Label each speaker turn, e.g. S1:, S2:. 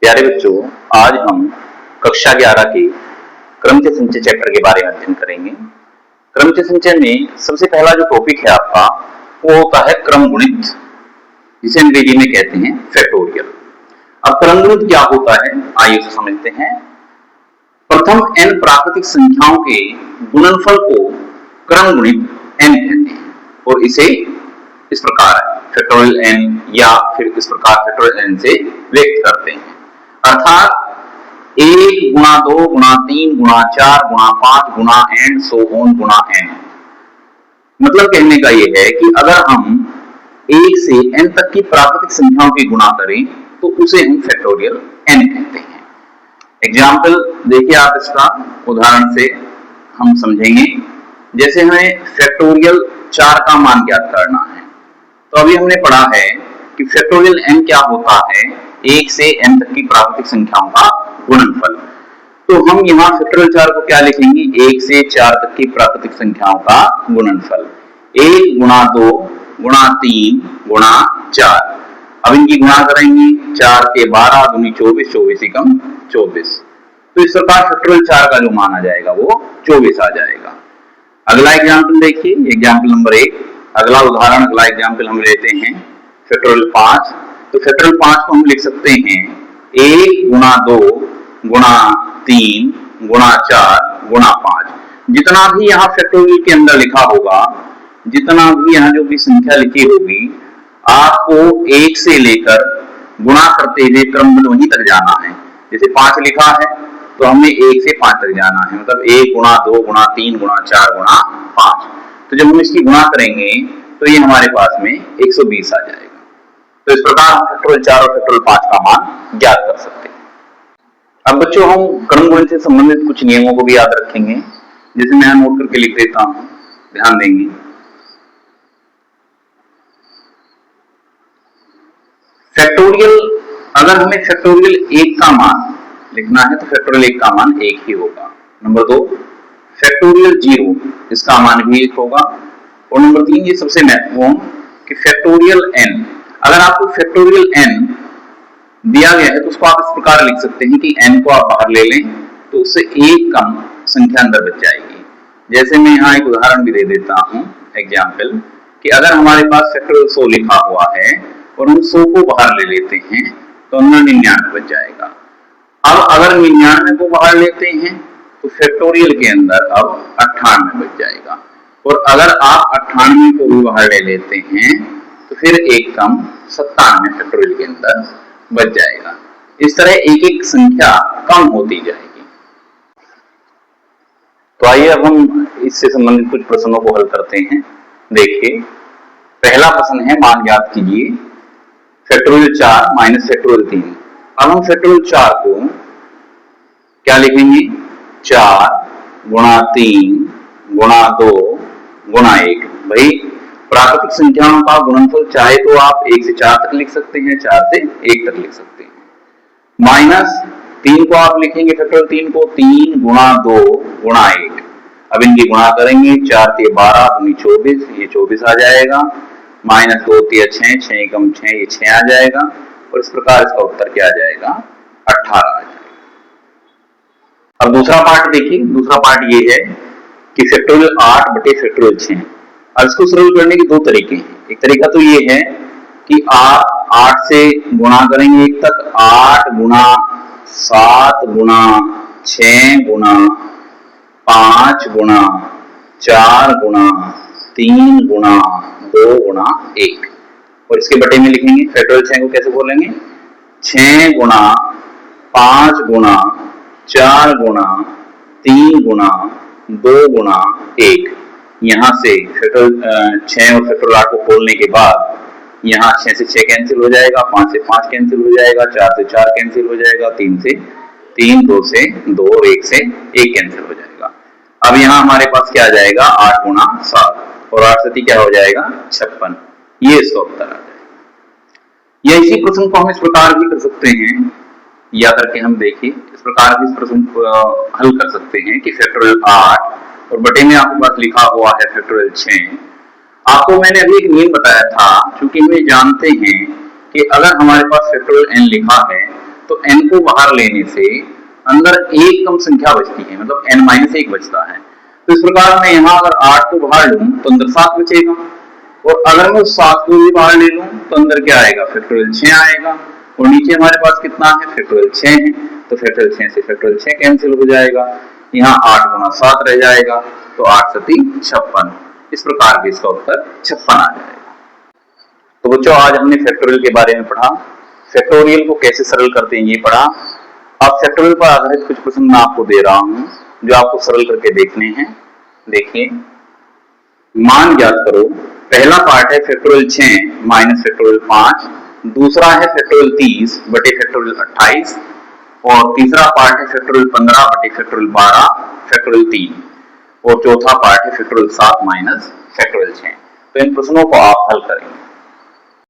S1: प्यारे बच्चों, आज हम कक्षा 11 के क्रमचय संचय चैप्टर के बारे में अध्ययन करेंगे। क्रमचय संचय में सबसे पहला जो टॉपिक है आपका वो होता है क्रम गुणित, जिसे अंग्रेजी में कहते हैं फैक्टोरियल। अब क्रम गुणित क्या होता है, आइए उसे समझते हैं। प्रथम n प्राकृतिक संख्याओं के गुणनफल को क्रम गुणित n कहते हैं और इसे इस प्रकार फैक्टोरियल n या फिर इस प्रकार फैक्टोरियल n से व्यक्त करते हैं। अर्थात 1 गुणा 2 गुणा 3 गुणा 4 गुणा 5 गुणा एंड सो ऑन गुणा n। मतलब कहने का यह है कि अगर हम 1 से n तक की प्राकृतिक संख्याओं की गुणा करें तो उसे हम फैक्टोरियल n कहते हैं। एग्जाम्पल देखिए आप, इसका उदाहरण से हम समझेंगे। जैसे हमें फैक्टोरियल 4 का मान ज्ञात करना है, तो अभी हमने पढ़ा है कि फैक्टोरियल n क्या होता है, 1 से n तक की प्राकृतिक संख्याओं का गुणनफल। तो हम यहाँ फैक्टोरियल 4 को क्या लिखेंगे, 1 से 4 तक की प्राकृतिक संख्याओं का गुणनफल। 1 गुणा 2 गुणा 3 गुणा 4। अब इनकी गुणा करेंगे, 4 के 12 दूनी 24, 24 एकम 24। तो इस प्रकार फैक्टोरियल 4 का जो मान आ जाएगा वो 24 आ जाएगा। अगला एग्जाम्पल देखिए, एग्जाम्पल नंबर 1। अगला उदाहरण, अगला एग्जाम्पल हम लेते हैं फैक्टोरियल 5। तो फैक्टोरियल 5 को हम लिख सकते हैं 1 गुणा 2 गुणा 3 गुणा 4 गुणा 5। जितना भी यहाँ फैक्टोरियल के अंदर लिखा होगा, जितना भी यहाँ जो भी संख्या लिखी होगी, आपको 1 से लेकर गुणा करते हुए क्रमबद्ध वहीं तक जाना है। जैसे 5 लिखा है तो हमें 1 से 5 तक जाना है, मतलब 1 गुणा 2 गुणा 3 गुणा 4 गुणा 5। तो जब हम इसकी गुणा करेंगे तो ये हमारे पास में 120 आ जाएगा। तो इस प्रकार हम फैक्टोरियल 4 और फैक्टोरियल 5 का मान ज्ञात कर सकते हैं। अब बच्चों, हम क्रम गुणन से संबंधित कुछ नियमों को भी याद रखेंगे, जिसे मैं नोट करके लिख देता हूं, ध्यान देंगे। फैक्टोरियल, अगर हमें फैक्टोरियल 1 का मान लिखना है तो फैक्टोरियल 1 का मान 1 ही होगा। नंबर 2, फैक्टोरियल 0, इसका मान भी 1 होगा। और नंबर 3, ये सबसे महत्वपूर्ण, कि फैक्टोरियल n, अगर आपको फैक्टोरियल n दिया गया है तो उसको आप इस प्रकार लिख सकते हैं कि n को आप बाहर ले लें तो उससे एक कम संख्या अंदर बच जाएगी। जैसे मैं यहाँ एक उदाहरण भी दे देता हूँ, एग्जाम्पल, कि अगर हमारे पास फैक्टोरियल 100 लिखा हुआ है और हम 100 को बाहर ले लेते हैं तो अंदर 99 बच जाएगा। अब अगर 99 को बाहर लेते हैं तो फैक्टोरियल के अंदर अब 98 बच जाएगा। और अगर आप 98 को भी बाहर ले लेते हैं तो फिर एक कम 97 फैक्टोरियल के अंदर बच जाएगा। इस तरह एक एक संख्या कम होती जाएगी। तो आइए अब हम इससे संबंधित कुछ प्रश्नों को हल करते हैं। देखिए, पहला प्रश्न है, मान ज्ञात कीजिए फैक्टोरियल 4 माइनस फैक्टोरियल 3। अब हम फैक्टोरियल 4 को क्या लिखेंगे, 4 गुणा 3 गुणा 2 गुणा 1। भाई, प्राकृतिक संख्याओं का गुणनफल चाहे तो आप 1 से 4 तक लिख सकते हैं, 4 से 1 तक लिख सकते हैं। माइनस 3 को आप लिखेंगे, फैक्टोरियल 3 को 3 गुणा 2 गुणा 1। अब इनकी गुणा करेंगे, 4 के 12 दूनी 24, ये 24 आ जाएगा। माइनस 2 3 6, 6 एकम 6, ये 6 आ जाएगा। और इस प्रकार इसका उत्तर क्या आ जाएगा, 18 आ जाएगा। अब दूसरा पार्ट देखिए, दूसरा पार्ट ये है कि फैक्टोरियल 8 बटे फैक्टोरियल 6। अब इसको सरल करने के दो तरीके हैं। एक तरीका तो ये है कि आप 8 से गुणा करेंगे 1 तक, 8 गुणा 7 गुणा 6 गुणा 5 गुणा 4 गुणा 3 गुणा 2 गुणा 1। और इसके बटे में लिखेंगे, फैक्टोरियल 6 को कैसे बोलेंगे, 6 गुणा 5 गुणा 4 गुणा 3 गुणा 2 गुणा 1। यहाँ से फैक्टोरियल 6 और फैक्टोरियल 8 को खोलने के बाद यहाँ 6 से 6 कैंसिल हो जाएगा, 5 से 5 कैंसिल हो जाएगा, 4 से 4 कैंसिल हो जाएगा, 3 से 3, 2 से 2 और 1 से 1 कैंसिल हो जाएगा। अब यहाँ हमारे पास क्या आ जाएगा, 8 गुणा 7 और 8 से क्या हो जाएगा, 56। ये इसका उत्तर आ जाएगा। या इसी प्रश्न को हम इस प्रकार भी कर सकते हैं, या करके हम देखिए, इस प्रकार भी इस प्रश्न को हल कर सकते हैं कि फैक्टोरियल 8 और बटे में आपके पास लिखा हुआ है फैक्टोरियल 6। आपको मैंने अभी एक नियम बताया था, क्योंकि हम जानते हैं कि अगर हमारे पास फैक्टोरियल n लिखा है तो n को बाहर लेने से अंदर एक कम संख्या बचती है, मतलब n-1 बचता है। तो इस प्रकार मैं यहाँ अगर 8 को बाहर लूं तो अंदर 7 बचेगा, और अगर मैं उस 7 को भी बाहर ले लूं तो अंदर क्या आएगा, फैक्टोरियल 6 आएगा, और नीचे हमारे पास कितना है, फैक्टोरियल 6 है। तो फैक्टोरियल 6 से फैक्टोरियल 6 कैंसिल हो जाएगा, यहाँ 8 गुना 7 रह जाएगा, तो 8 सती 56। इस प्रकार के इसका उत्तर 56 आ जाएगा। तो बच्चों आज हमने फैक्टोरियल के बारे में पढ़ा, फैक्टोरियल को कैसे सरल करते हैं ये पढ़ा। अब फैक्टोरियल पर आधारित कुछ प्रश्न मैं आपको दे रहा हूं जो आपको सरल करके देखने हैं। देखिए, मान ज्ञात करो। पहला पार्ट है फैक्टोरियल 6 माइनस फैक्टोरियल 5, दूसरा है फैक्टोरियल 30 बटे फैक्टोरियल 28, और तीसरा पार्ट है फैक्टोरियल 15 बटे फैक्टोरियल 12 फैक्टोरियल 3, और चौथा पार्ट है फैक्टोरियल 7 माइनस फैक्टोरियल 6। तो इन प्रश्नों को आप हल करेंगे।